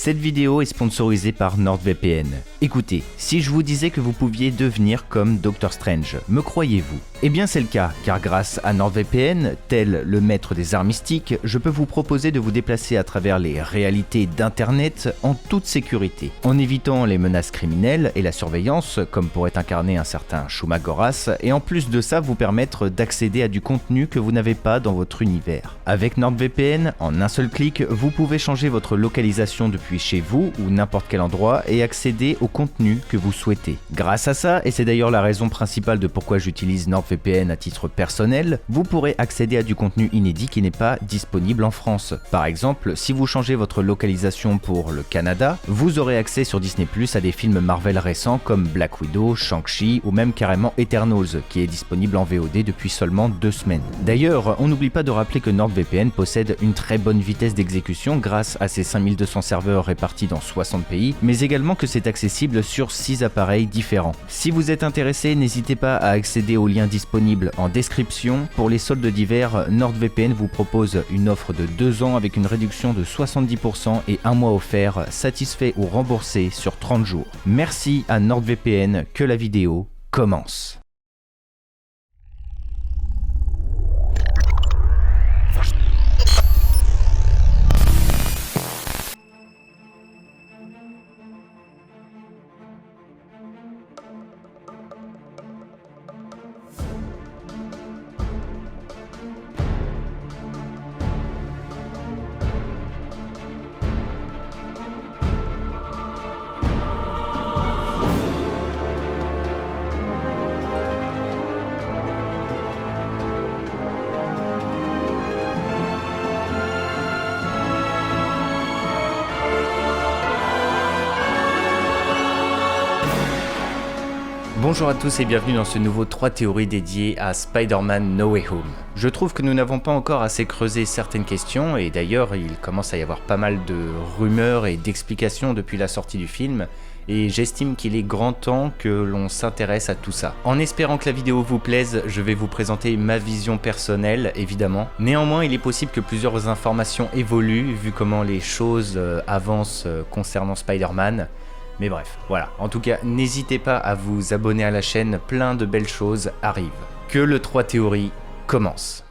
Cette vidéo est sponsorisée par NordVPN. Écoutez, si je vous disais que vous pouviez devenir comme Doctor Strange, me croyez-vous? Eh bien c'est le cas, car grâce à NordVPN, tel le maître des arts mystiques, je peux vous proposer de vous déplacer à travers les réalités d'internet en toute sécurité, en évitant les menaces criminelles et la surveillance, comme pourrait incarner un certain Shuma Gorath, et en plus de ça vous permettre d'accéder à du contenu que vous n'avez pas dans votre univers. Avec NordVPN, en un seul clic, vous pouvez changer votre localisation depuis chez vous ou n'importe quel endroit et accéder au contenu que vous souhaitez. Grâce à ça, et c'est d'ailleurs la raison principale de pourquoi j'utilise NordVPN à titre personnel, vous pourrez accéder à du contenu inédit qui n'est pas disponible en France. Par exemple, si vous changez votre localisation pour le Canada, vous aurez accès sur Disney+ à des films Marvel récents comme Black Widow, Shang-Chi ou même carrément Eternals, qui est disponible en VOD depuis seulement 2 semaines. D'ailleurs, on n'oublie pas de rappeler que NordVPN possède une très bonne vitesse d'exécution grâce à ses 5200 serveurs répartis dans 60 pays, mais également que c'est accessible sur 6 appareils différents. Si vous êtes intéressé, n'hésitez pas à accéder au lien disponible en description. Pour les soldes d'hiver, NordVPN vous propose une offre de 2 ans avec une réduction de 70% et 1 mois offert, satisfait ou remboursé sur 30 jours. Merci à NordVPN, que la vidéo commence. Bonjour à tous et bienvenue dans ce nouveau 3 théories dédié à Spider-Man No Way Home. Je trouve que nous n'avons pas encore assez creusé certaines questions et d'ailleurs il commence à y avoir pas mal de rumeurs et d'explications depuis la sortie du film et j'estime qu'il est grand temps que l'on s'intéresse à tout ça. En espérant que la vidéo vous plaise, je vais vous présenter ma vision personnelle évidemment. Néanmoins il est possible que plusieurs informations évoluent vu comment les choses avancent concernant Spider-Man. Mais bref, voilà. En tout cas, n'hésitez pas à vous abonner à la chaîne, plein de belles choses arrivent. Que le 3 théories commence.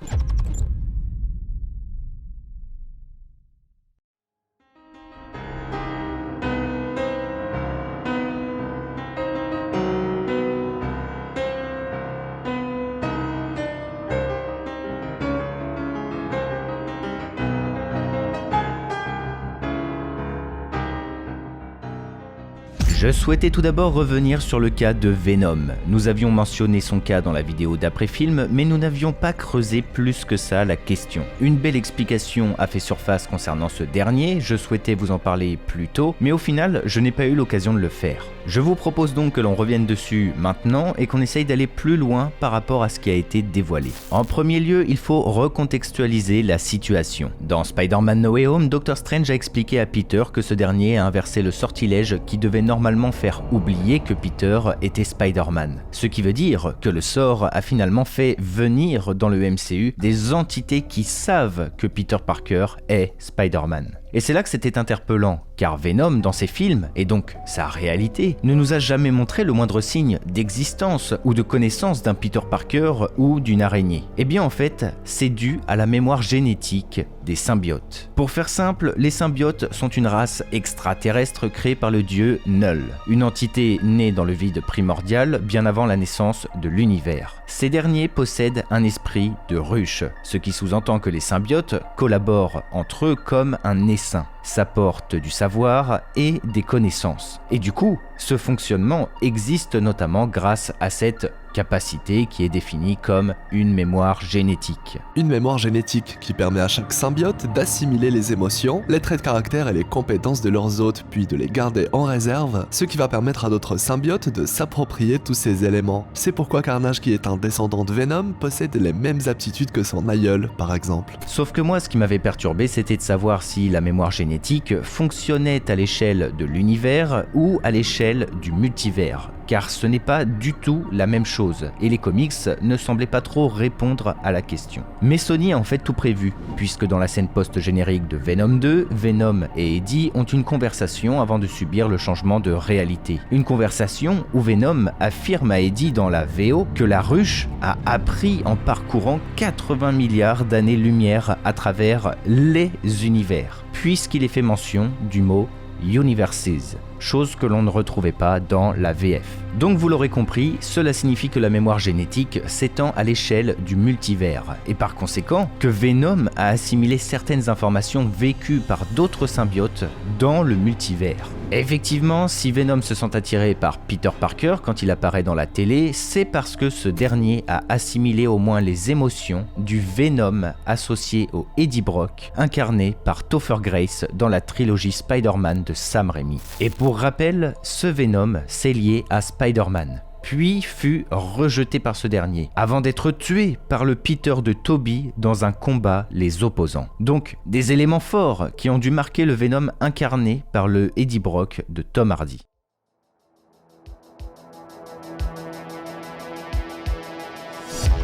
Je souhaitais tout d'abord revenir sur le cas de Venom. Nous avions mentionné son cas dans la vidéo d'après-film, mais nous n'avions pas creusé plus que ça la question. Une belle explication a fait surface concernant ce dernier, je souhaitais vous en parler plus tôt, mais au final, je n'ai pas eu l'occasion de le faire. Je vous propose donc que l'on revienne dessus maintenant et qu'on essaye d'aller plus loin par rapport à ce qui a été dévoilé. En premier lieu, il faut recontextualiser la situation. Dans Spider-Man No Way Home, Doctor Strange a expliqué à Peter que ce dernier a inversé le sortilège qui devait normalement faire oublier que Peter était Spider-Man. Ce qui veut dire que le sort a finalement fait venir dans le MCU des entités qui savent que Peter Parker est Spider-Man. Et c'est là que c'était interpellant, car Venom, dans ses films, et donc sa réalité, ne nous a jamais montré le moindre signe d'existence ou de connaissance d'un Peter Parker ou d'une araignée. Eh bien en fait, c'est dû à la mémoire génétique des symbiotes. Pour faire simple, les symbiotes sont une race extraterrestre créée par le dieu Null, une entité née dans le vide primordial bien avant la naissance de l'univers. Ces derniers possèdent un esprit de ruche, ce qui sous-entend que les symbiotes collaborent entre eux comme un essaim, s'apportent du savoir et des connaissances. Et du coup, ce fonctionnement existe notamment grâce à cette capacité qui est définie comme une mémoire génétique. Une mémoire génétique qui permet à chaque symbiote d'assimiler les émotions, les traits de caractère et les compétences de leurs hôtes, puis de les garder en réserve, ce qui va permettre à d'autres symbiotes de s'approprier tous ces éléments. C'est pourquoi Carnage, qui est un descendant de Venom, possède les mêmes aptitudes que son aïeul, par exemple. Sauf que moi, ce qui m'avait perturbé, c'était de savoir si la mémoire génétique génétique fonctionnait à l'échelle de l'univers ou à l'échelle du multivers, car ce n'est pas du tout la même chose, et les comics ne semblaient pas trop répondre à la question. Mais Sony a en fait tout prévu, puisque dans la scène post-générique de Venom 2, Venom et Eddie ont une conversation avant de subir le changement de réalité. Une conversation où Venom affirme à Eddie dans la VO que la ruche a appris en parcourant 80 milliards d'années-lumière à travers les univers, puisqu'il est fait mention du mot Universes, chose que l'on ne retrouvait pas dans la VF. Donc vous l'aurez compris, cela signifie que la mémoire génétique s'étend à l'échelle du multivers, et par conséquent que Venom a assimilé certaines informations vécues par d'autres symbiotes dans le multivers. Effectivement, si Venom se sent attiré par Peter Parker quand il apparaît dans la télé, c'est parce que ce dernier a assimilé au moins les émotions du Venom associé au Eddie Brock, incarné par Topher Grace dans la trilogie Spider-Man de Sam Raimi. Et pour rappel, ce Venom s'est lié à Spider-Man, puis fut rejeté par ce dernier, avant d'être tué par le Peter de Tobey dans un combat les opposant. Donc, des éléments forts qui ont dû marquer le Venom incarné par le Eddie Brock de Tom Hardy.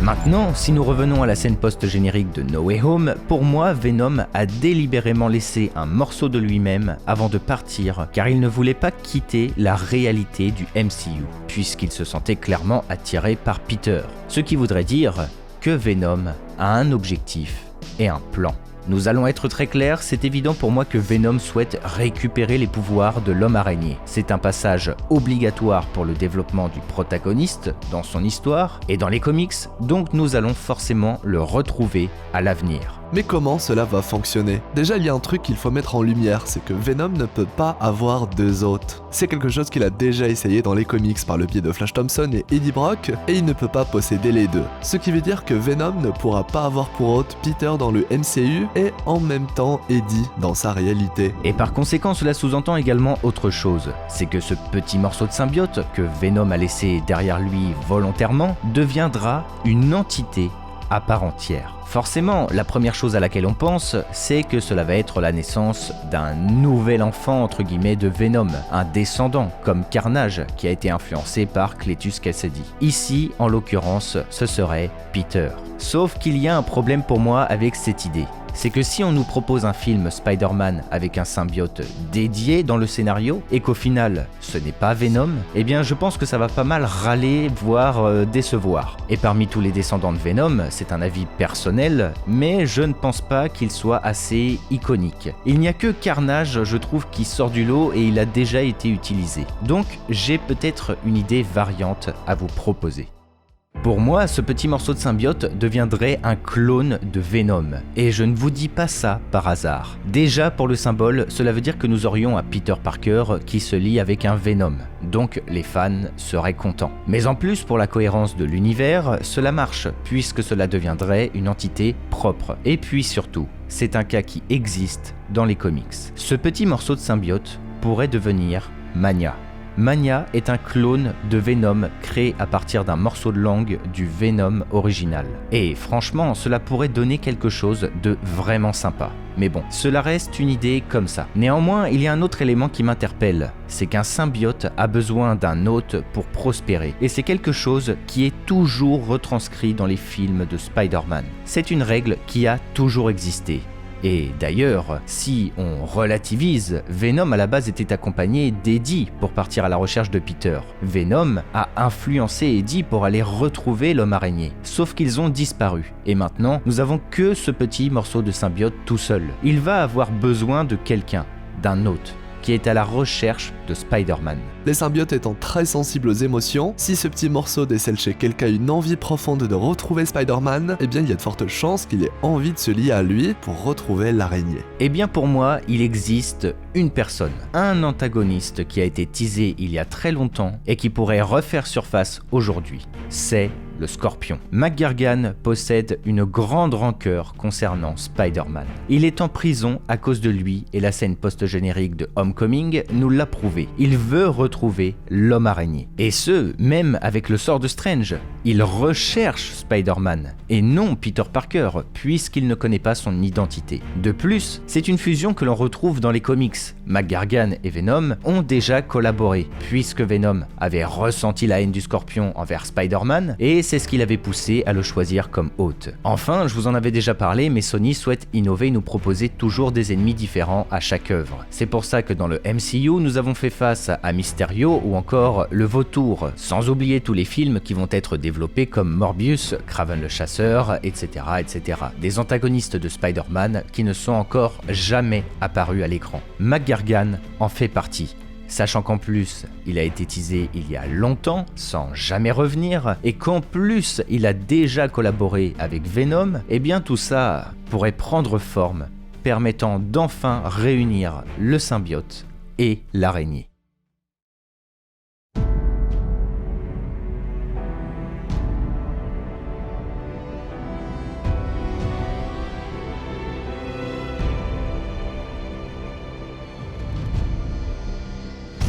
Maintenant, si nous revenons à la scène post-générique de No Way Home, pour moi, Venom a délibérément laissé un morceau de lui-même avant de partir, car il ne voulait pas quitter la réalité du MCU, puisqu'il se sentait clairement attiré par Peter. Ce qui voudrait dire que Venom a un objectif et un plan. Nous allons être très clairs, c'est évident pour moi que Venom souhaite récupérer les pouvoirs de l'homme araignée. C'est un passage obligatoire pour le développement du protagoniste dans son histoire et dans les comics, donc nous allons forcément le retrouver à l'avenir. Mais comment cela va fonctionner? Déjà, il y a un truc qu'il faut mettre en lumière, c'est que Venom ne peut pas avoir deux hôtes. C'est quelque chose qu'il a déjà essayé dans les comics par le biais de Flash Thompson et Eddie Brock, et il ne peut pas posséder les deux. Ce qui veut dire que Venom ne pourra pas avoir pour hôte Peter dans le MCU et en même temps Eddie dans sa réalité. Et par conséquent, cela sous-entend également autre chose, c'est que ce petit morceau de symbiote que Venom a laissé derrière lui volontairement deviendra une entité à part entière. Forcément, la première chose à laquelle on pense, c'est que cela va être la naissance d'un nouvel enfant entre guillemets de Venom, un descendant comme Carnage qui a été influencé par Cletus Kasady. Ici, en l'occurrence, ce serait Peter. Sauf qu'il y a un problème pour moi avec cette idée. C'est que si on nous propose un film Spider-Man avec un symbiote dédié dans le scénario et qu'au final ce n'est pas Venom, eh bien je pense que ça va pas mal râler, voire décevoir. Et parmi tous les descendants de Venom, c'est un avis personnel, mais je ne pense pas qu'il soit assez iconique. Il n'y a que Carnage, je trouve, qui sort du lot et il a déjà été utilisé. Donc j'ai peut-être une idée variante à vous proposer. Pour moi, ce petit morceau de symbiote deviendrait un clone de Venom. Et je ne vous dis pas ça par hasard. Déjà, pour le symbole, cela veut dire que nous aurions un Peter Parker qui se lie avec un Venom. Donc les fans seraient contents. Mais en plus, pour la cohérence de l'univers, cela marche, puisque cela deviendrait une entité propre. Et puis surtout, c'est un cas qui existe dans les comics. Ce petit morceau de symbiote pourrait devenir Mania. Mania est un clone de Venom créé à partir d'un morceau de langue du Venom original. Et franchement, cela pourrait donner quelque chose de vraiment sympa. Mais bon, cela reste une idée comme ça. Néanmoins, il y a un autre élément qui m'interpelle, c'est qu'un symbiote a besoin d'un hôte pour prospérer. Et c'est quelque chose qui est toujours retranscrit dans les films de Spider-Man. C'est une règle qui a toujours existé. Et d'ailleurs, si on relativise, Venom à la base était accompagné d'Eddie pour partir à la recherche de Peter. Venom a influencé Eddie pour aller retrouver l'homme araignée, sauf qu'ils ont disparu. Et maintenant, nous avons que ce petit morceau de symbiote tout seul. Il va avoir besoin de quelqu'un, d'un hôte, qui est à la recherche de Spider-Man. Les symbiotes étant très sensibles aux émotions, si ce petit morceau décèle chez quelqu'un une envie profonde de retrouver Spider-Man, eh bien il y a de fortes chances qu'il ait envie de se lier à lui pour retrouver l'araignée. Eh bien pour moi, il existe une personne, un antagoniste qui a été teasé il y a très longtemps et qui pourrait refaire surface aujourd'hui. C'est le Scorpion. McGuargan possède une grande rancœur concernant Spider-Man. Il est en prison à cause de lui et la scène post-générique de Homecoming nous l'a prouvé. Il veut retrouver l'homme araignée. Et ce, même avec le sort de Strange. Il recherche Spider-Man et non Peter Parker puisqu'il ne connaît pas son identité. De plus, c'est une fusion que l'on retrouve dans les comics. McGuargan et Venom ont déjà collaboré puisque Venom avait ressenti la haine du Scorpion envers Spider-Man et c'est ce qui l'avait poussé à le choisir comme hôte. Enfin, je vous en avais déjà parlé, mais Sony souhaite innover et nous proposer toujours des ennemis différents à chaque œuvre. C'est pour ça que dans le MCU, nous avons fait face à Mysterio ou encore le Vautour, sans oublier tous les films qui vont être développés comme Morbius, Kraven le Chasseur, etc. etc. Des antagonistes de Spider-Man qui ne sont encore jamais apparus à l'écran. McGuargan en fait partie. Sachant qu'en plus, il a été teasé il y a longtemps, sans jamais revenir, et qu'en plus, il a déjà collaboré avec Venom, eh bien tout ça pourrait prendre forme, permettant d'enfin réunir le symbiote et l'araignée.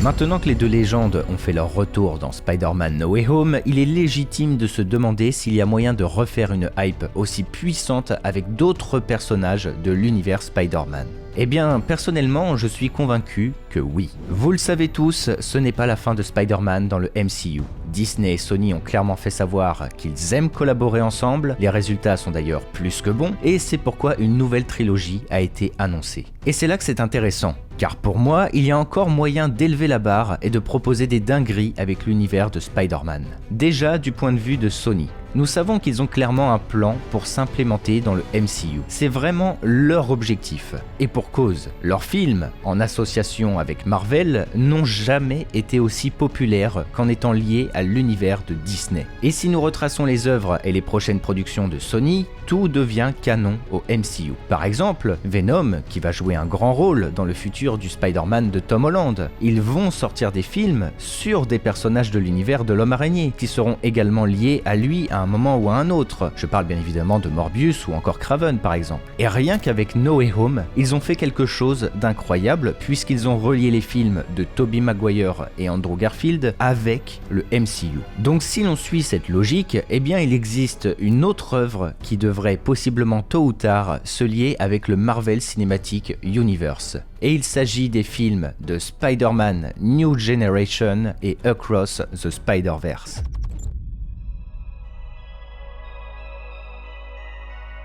Maintenant que les deux légendes ont fait leur retour dans Spider-Man No Way Home, il est légitime de se demander s'il y a moyen de refaire une hype aussi puissante avec d'autres personnages de l'univers Spider-Man. Eh bien, personnellement, je suis convaincu que oui. Vous le savez tous, ce n'est pas la fin de Spider-Man dans le MCU. Disney et Sony ont clairement fait savoir qu'ils aiment collaborer ensemble, les résultats sont d'ailleurs plus que bons, et c'est pourquoi une nouvelle trilogie a été annoncée. Et c'est là que c'est intéressant, car pour moi, il y a encore moyen d'élever la barre et de proposer des dingueries avec l'univers de Spider-Man. Déjà du point de vue de Sony. Nous savons qu'ils ont clairement un plan pour s'implémenter dans le MCU. C'est vraiment leur objectif. Et pour cause, leurs films, en association avec Marvel, n'ont jamais été aussi populaires qu'en étant liés à l'univers de Disney. Et si nous retraçons les œuvres et les prochaines productions de Sony, tout devient canon au MCU. Par exemple, Venom, qui va jouer un grand rôle dans le futur du Spider-Man de Tom Holland. Ils vont sortir des films sur des personnages de l'univers de l'Homme Araignée, qui seront également liés à lui à un moment ou à un autre. Je parle bien évidemment de Morbius ou encore Kraven par exemple. Et rien qu'avec No Way Home, ils ont fait quelque chose d'incroyable puisqu'ils ont relié les films de Tobey Maguire et Andrew Garfield avec le MCU. Donc si l'on suit cette logique, eh bien il existe une autre œuvre qui devrait possiblement tôt ou tard se lier avec le Marvel Cinematic Universe. Et il s'agit des films de Spider-Man New Generation et Across the Spider-Verse.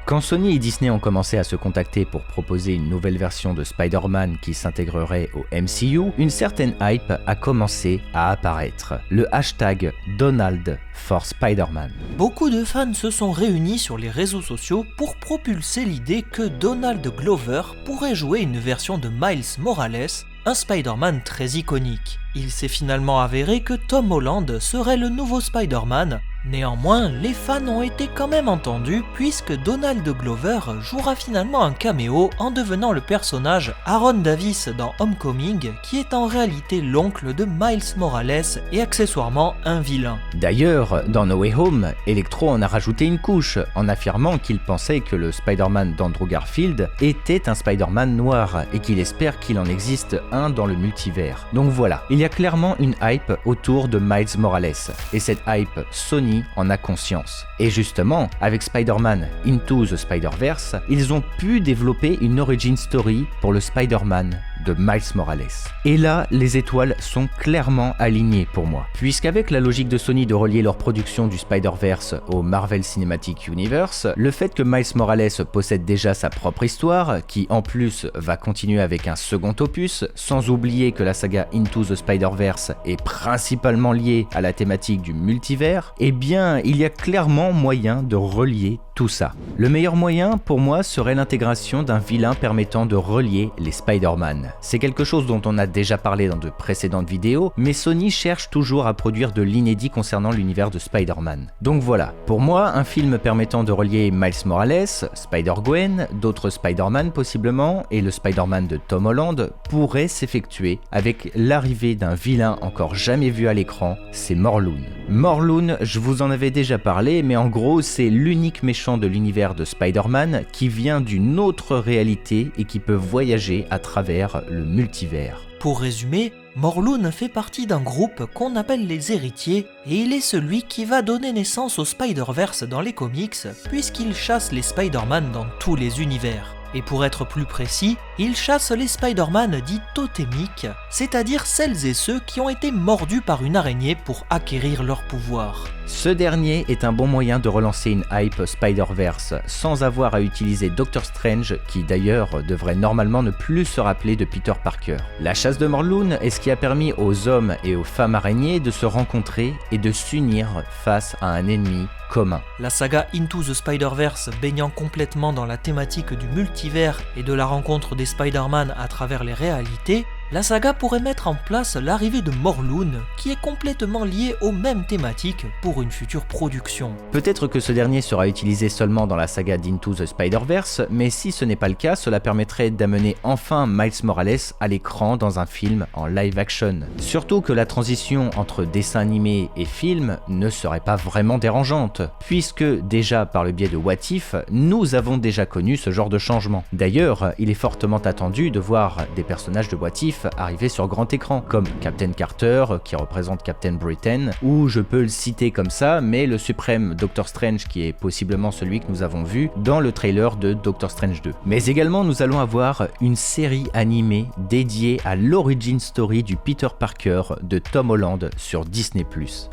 Quand Sony et Disney ont commencé à se contacter pour proposer une nouvelle version de Spider-Man qui s'intégrerait au MCU, une certaine hype a commencé à apparaître. Le hashtag Donald for Spider-Man. Beaucoup de fans se sont réunis sur les réseaux sociaux pour propulser l'idée que Donald Glover pourrait jouer une version de Miles Morales, un Spider-Man très iconique. Il s'est finalement avéré que Tom Holland serait le nouveau Spider-Man. Néanmoins, les fans ont été quand même entendus puisque Donald Glover jouera finalement un caméo en devenant le personnage Aaron Davis dans Homecoming, qui est en réalité l'oncle de Miles Morales et accessoirement un vilain. D'ailleurs, dans No Way Home, Electro en a rajouté une couche en affirmant qu'il pensait que le Spider-Man d'Andrew Garfield était un Spider-Man noir et qu'il espère qu'il en existe un dans le multivers. Donc voilà, il y a clairement une hype autour de Miles Morales et cette hype Sony en a conscience. Et justement, avec Spider-Man Into the Spider-Verse, ils ont pu développer une origin story pour le Spider-Man de Miles Morales. Et là, les étoiles sont clairement alignées pour moi. Puisqu'avec la logique de Sony de relier leur production du Spider-Verse au Marvel Cinematic Universe, le fait que Miles Morales possède déjà sa propre histoire, qui en plus va continuer avec un second opus, sans oublier que la saga Into the Spider-Verse est principalement liée à la thématique du multivers, eh bien, il y a clairement moyen de relier tout ça. Le meilleur moyen pour moi serait l'intégration d'un vilain permettant de relier les Spider-Man. C'est quelque chose dont on a déjà parlé dans de précédentes vidéos, mais Sony cherche toujours à produire de l'inédit concernant l'univers de Spider-Man. Donc voilà, pour moi, un film permettant de relier Miles Morales, Spider-Gwen, d'autres Spider-Man possiblement, et le Spider-Man de Tom Holland pourrait s'effectuer avec l'arrivée d'un vilain encore jamais vu à l'écran, c'est Morlun. Morlun, je vous en avais déjà parlé, mais en gros, c'est l'unique méchant de l'univers de Spider-Man qui vient d'une autre réalité et qui peut voyager à travers le multivers. Pour résumer, Morlun fait partie d'un groupe qu'on appelle les Héritiers et il est celui qui va donner naissance au Spider-Verse dans les comics puisqu'il chasse les Spider-Man dans tous les univers. Et pour être plus précis, il chasse les Spider-Man dits totémiques, c'est-à-dire celles et ceux qui ont été mordus par une araignée pour acquérir leur pouvoir. Ce dernier est un bon moyen de relancer une hype Spider-Verse sans avoir à utiliser Doctor Strange qui d'ailleurs devrait normalement ne plus se rappeler de Peter Parker. La chasse de Morlun est ce qui a permis aux hommes et aux femmes araignées de se rencontrer et de s'unir face à un ennemi commun. La saga Into the Spider-Verse baignant complètement dans la thématique du multivers et de la rencontre des Spider-Man à travers les réalités, la saga pourrait mettre en place l'arrivée de Morlun, qui est complètement lié aux mêmes thématiques pour une future production. Peut-être que ce dernier sera utilisé seulement dans la saga d'Into the Spider-Verse, mais si ce n'est pas le cas, cela permettrait d'amener enfin Miles Morales à l'écran dans un film en live action. Surtout que la transition entre dessin animé et film ne serait pas vraiment dérangeante, puisque déjà par le biais de What If, nous avons déjà connu ce genre de changement. D'ailleurs, il est fortement attendu de voir des personnages de What If arriver sur grand écran, comme Captain Carter qui représente Captain Britain, ou je peux le citer comme ça, mais le suprême Doctor Strange qui est possiblement celui que nous avons vu dans le trailer de Doctor Strange 2. Mais également nous allons avoir une série animée dédiée à l'origin story du Peter Parker de Tom Holland sur Disney+.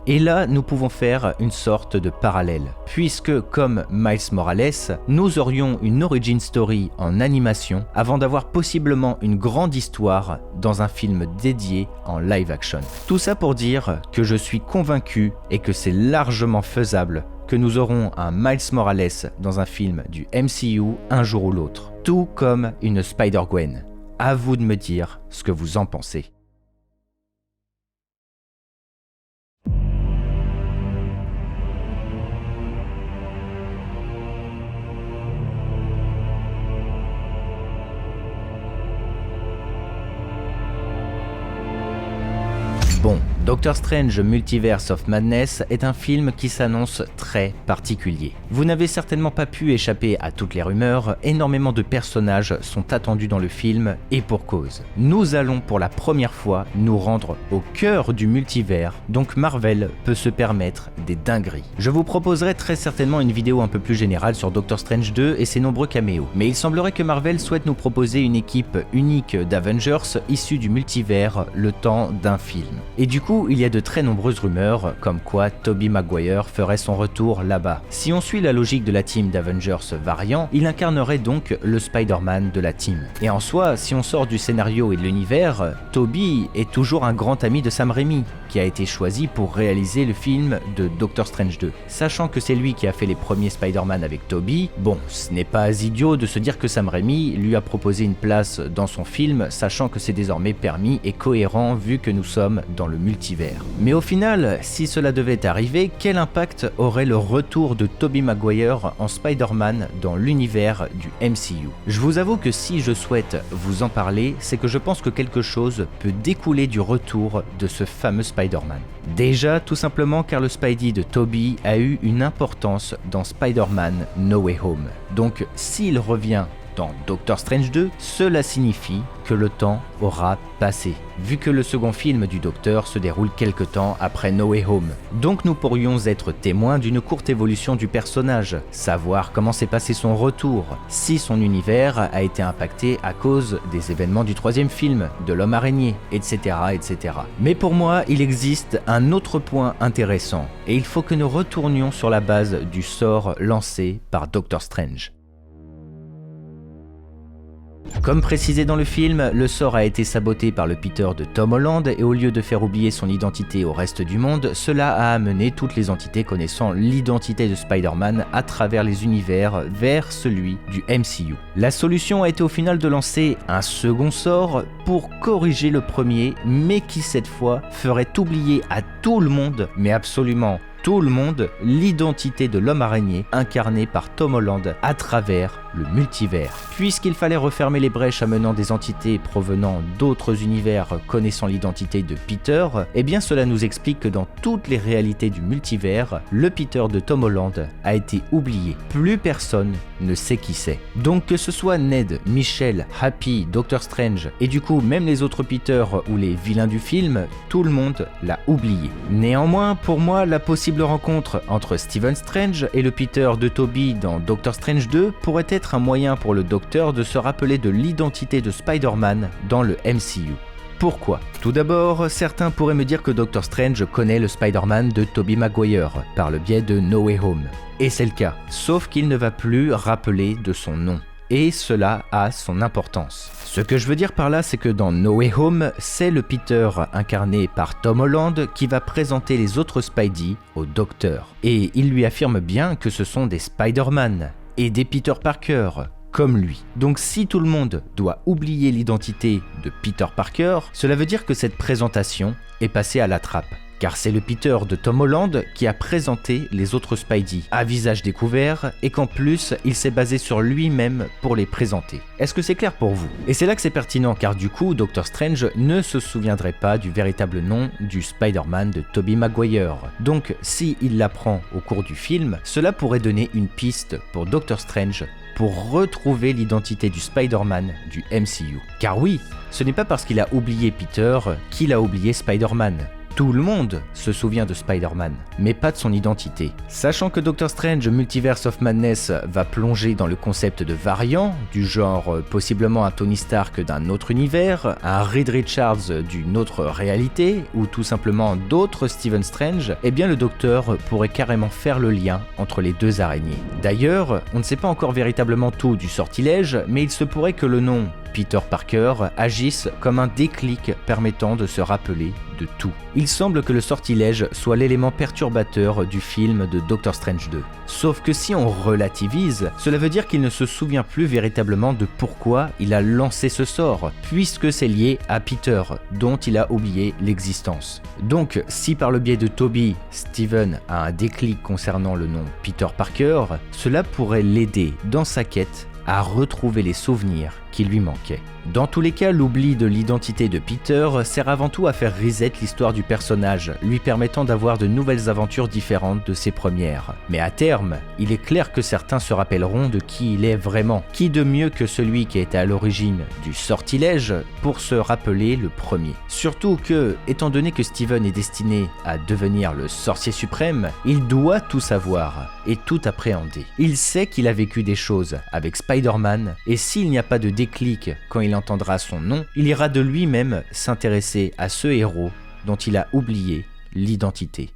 Et là nous pouvons faire une sorte de parallèle, puisque comme Miles Morales, nous aurions une origin story en animation avant d'avoir possiblement une grande histoire dans un film dédié en live action. Tout ça pour dire que je suis convaincu et que c'est largement faisable que nous aurons un Miles Morales dans un film du MCU un jour ou l'autre, tout comme une Spider-Gwen. À vous de me dire ce que vous en pensez. Bon, Doctor Strange Multiverse of Madness est un film qui s'annonce très particulier. Vous n'avez certainement pas pu échapper à toutes les rumeurs, énormément de personnages sont attendus dans le film et pour cause. Nous allons pour la première fois nous rendre au cœur du multivers, donc Marvel peut se permettre des dingueries. Je vous proposerai très certainement une vidéo un peu plus générale sur Doctor Strange 2 et ses nombreux caméos, mais il semblerait que Marvel souhaite nous proposer une équipe unique d'Avengers issue du multivers le temps d'un film. Et du coup, il y a de très nombreuses rumeurs comme quoi Tobey Maguire ferait son retour là-bas. Si on suit la logique de la team d'Avengers variant, il incarnerait donc le Spider-Man de la team. Et en soi, si on sort du scénario et de l'univers, Tobey est toujours un grand ami de Sam Raimi, qui a été choisi pour réaliser le film de Doctor Strange 2. Sachant que c'est lui qui a fait les premiers Spider-Man avec Tobey, bon, ce n'est pas idiot de se dire que Sam Raimi lui a proposé une place dans son film, sachant que c'est désormais permis et cohérent vu que nous sommes dans le multivers. Mais au final, si cela devait arriver, quel impact aurait le retour de Tobey Maguire en Spider-Man dans l'univers du MCU? Je vous avoue que si je souhaite vous en parler, c'est que je pense que quelque chose peut découler du retour de ce fameux Spider-Man. Déjà, tout simplement car le Spidey de Tobey a eu une importance dans Spider-Man No Way Home. Donc s'il revient dans Doctor Strange 2, cela signifie que le temps aura passé, vu que le second film du Docteur se déroule quelque temps après No Way Home. Donc nous pourrions être témoins d'une courte évolution du personnage, savoir comment s'est passé son retour, si son univers a été impacté à cause des événements du troisième film, de l'homme araignée, etc., etc. Mais pour moi, il existe un autre point intéressant, et il faut que nous retournions sur la base du sort lancé par Doctor Strange. Comme précisé dans le film, le sort a été saboté par le Peter de Tom Holland et au lieu de faire oublier son identité au reste du monde, cela a amené toutes les entités connaissant l'identité de Spider-Man à travers les univers vers celui du MCU. La solution a été au final de lancer un second sort pour corriger le premier, mais qui cette fois ferait oublier à tout le monde, mais absolument tout le monde, l'identité de l'homme araignée incarné par Tom Holland à travers le multivers. Puisqu'il fallait refermer les brèches amenant des entités provenant d'autres univers connaissant l'identité de Peter, eh bien cela nous explique que dans toutes les réalités du multivers, le Peter de Tom Holland a été oublié. Plus personne ne sait qui c'est. Donc que ce soit Ned, Michel, Happy, Doctor Strange et du coup même les autres Peter ou les vilains du film, tout le monde l'a oublié. Néanmoins, pour moi, la possible rencontre entre Stephen Strange et le Peter de Tobey dans Doctor Strange 2 pourrait être un moyen pour le Docteur de se rappeler de l'identité de Spider-Man dans le MCU. Pourquoi ? Tout d'abord, certains pourraient me dire que Doctor Strange connaît le Spider-Man de Tobey Maguire par le biais de No Way Home. Et c'est le cas, sauf qu'il ne va plus rappeler de son nom. Et cela a son importance. Ce que je veux dire par là, c'est que dans No Way Home, c'est le Peter incarné par Tom Holland qui va présenter les autres Spidey au Docteur. Et il lui affirme bien que ce sont des Spider-Man et des Peter Parker, comme lui. Donc si tout le monde doit oublier l'identité de Peter Parker, cela veut dire que cette présentation est passée à la trappe. Car c'est le Peter de Tom Holland qui a présenté les autres Spidey à visage découvert et qu'en plus il s'est basé sur lui-même pour les présenter. Est-ce que c'est clair pour vous ? Et c'est là que c'est pertinent car du coup Doctor Strange ne se souviendrait pas du véritable nom du Spider-Man de Tobey Maguire. Donc si il l'apprend au cours du film, cela pourrait donner une piste pour Doctor Strange pour retrouver l'identité du Spider-Man du MCU. Car oui, ce n'est pas parce qu'il a oublié Peter qu'il a oublié Spider-Man. Tout le monde se souvient de Spider-Man, mais pas de son identité. Sachant que Doctor Strange Multiverse of Madness va plonger dans le concept de variants, du genre possiblement un Tony Stark d'un autre univers, un Reed Richards d'une autre réalité, ou tout simplement d'autres Stephen Strange, eh bien le Docteur pourrait carrément faire le lien entre les deux araignées. D'ailleurs, on ne sait pas encore véritablement tout du sortilège, mais il se pourrait que le nom Peter Parker agisse comme un déclic permettant de se rappeler de tout. Il semble que le sortilège soit l'élément perturbateur du film de Doctor Strange 2. Sauf que si on relativise, cela veut dire qu'il ne se souvient plus véritablement de pourquoi il a lancé ce sort, puisque c'est lié à Peter, dont il a oublié l'existence. Donc, si par le biais de Tobey, Steven a un déclic concernant le nom Peter Parker, cela pourrait l'aider dans sa quête à retrouver les souvenirs qui lui manquaient. Dans tous les cas, l'oubli de l'identité de Peter sert avant tout à faire reset l'histoire du personnage, lui permettant d'avoir de nouvelles aventures différentes de ses premières. Mais à terme, il est clair que certains se rappelleront de qui il est vraiment. Qui de mieux que celui qui était à l'origine du sortilège pour se rappeler le premier. Surtout que, étant donné que Steven est destiné à devenir le sorcier suprême, il doit tout savoir et tout appréhender. Il sait qu'il a vécu des choses avec Spider-Man et s'il n'y a pas de déclic quand il entendra son nom, il ira de lui-même s'intéresser à ce héros dont il a oublié l'identité.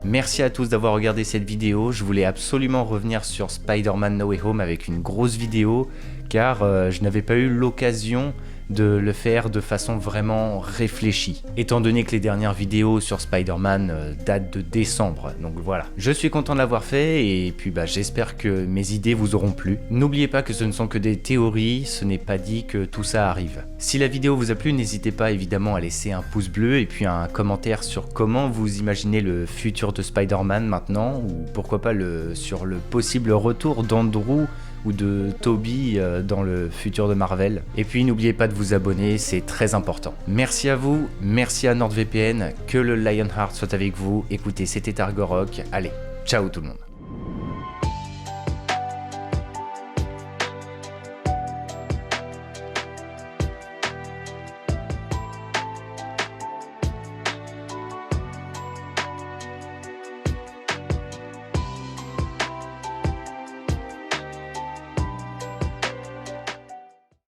Merci à tous d'avoir regardé cette vidéo. Je voulais absolument revenir sur Spider-Man No Way Home avec une grosse vidéo car je n'avais pas eu l'occasion de le faire de façon vraiment réfléchie, étant donné que les dernières vidéos sur Spider-Man datent de décembre, donc voilà. Je suis content de l'avoir fait et puis j'espère que mes idées vous auront plu. N'oubliez pas que ce ne sont que des théories, ce n'est pas dit que tout ça arrive. Si la vidéo vous a plu, n'hésitez pas évidemment à laisser un pouce bleu et puis un commentaire sur comment vous imaginez le futur de Spider-Man maintenant, ou pourquoi pas sur le possible retour d'Andrew ou de Tobey dans le futur de Marvel. Et puis n'oubliez pas de vous abonner, c'est très important. Merci à vous, merci à NordVPN, que le Lionheart soit avec vous. Écoutez, c'était Argorok, allez, ciao tout le monde.